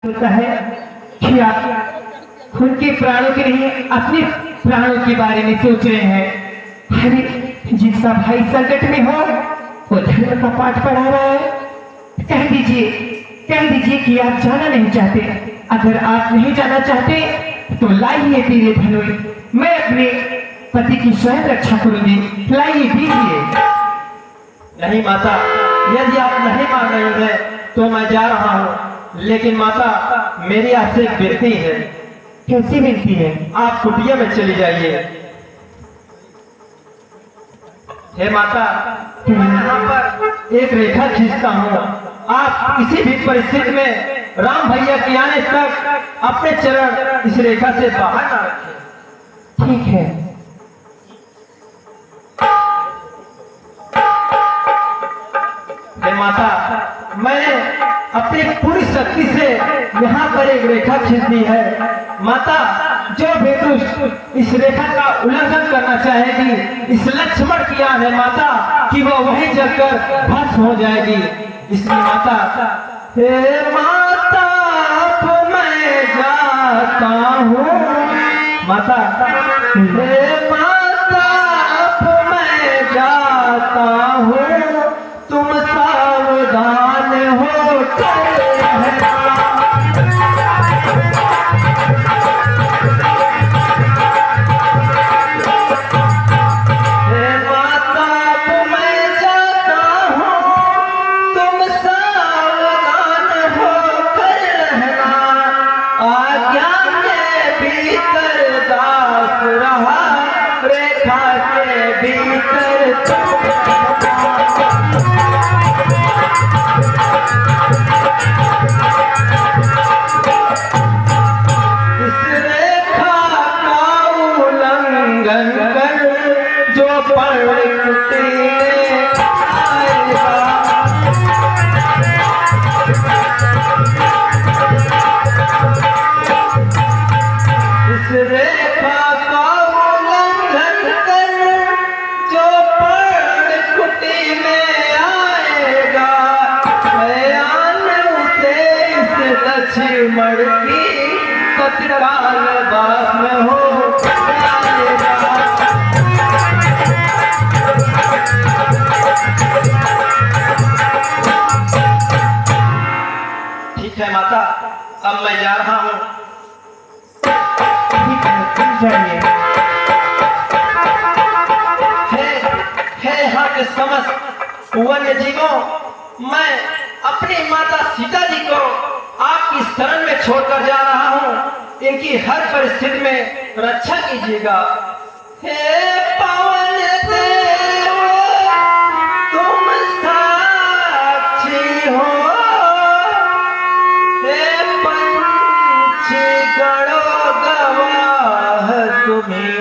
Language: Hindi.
होता है कि आप उनके प्राणों के नहीं अपने प्राणों के बारे में सोच रहे हैं। अरे जिसका भाई संकट में हो वो धर्म का पाठ पढ़ा रहा है। कह दीजिए कि आप जाना नहीं चाहते। अगर आप नहीं जाना चाहते तो लाइए तेरे धनुष, मैं अपने पति की स्वयं रक्षा करूंगी। लाइए दीजिए। नहीं माता, यदि आप नहीं मान रही हैं तो मैं जा रहा हूँ। लेकिन माता, मेरी आपसे एक विनती है। कैसी विनती है? आप कुटिया में चली जाइए। हे माता, मैं यहाँ पर एक रेखा खींचता हूँ। आप किसी भी परिस्थिति में राम भैया के आने तक अपने चरण इस रेखा से बाहर न रखें। ठीक है। हे माता, मैंने अपनी पूरी शक्ति से यहाँ पर एक रेखा खींच दी है। माता, जो भी दुष्ट इस रेखा का उल्लंघन करना चाहेगी, इस लक्ष्मण की आन है माता कि वो वहीं जलकर भस्म हो जाएगी। इसलिए माता, हे माता अब मैं जाता हूँ। माता, हे माता अब मैं जाता हूँ। तुम सावधान हो रहना। हे माता अब मैं जाता हूँ। तुम सावधान होकर रहना। आज्ञा के भीतर दास रहा, रेखा के भीतर जो पढ़ आएगा। इस रेखा का उल्लंघन कर जो पढ़ कुटी में आएगा, बयान उसे इस लक्ष्मण की तत्काल वास में हो जाएगा। ठीक है माता, अब मैं जा रहा हूँ। जाइए। हे यहाँ के समस्त वन्य जीवों, मैं अपनी माता सीता जी को आपकी शरण में छोड़कर जा रहा हूँ। इनकी हर परिस्थिति में रक्षा कीजिएगा। हे पवन देव, तुम साक्षी हो। हे पंछी गणों गवाह तुम्हें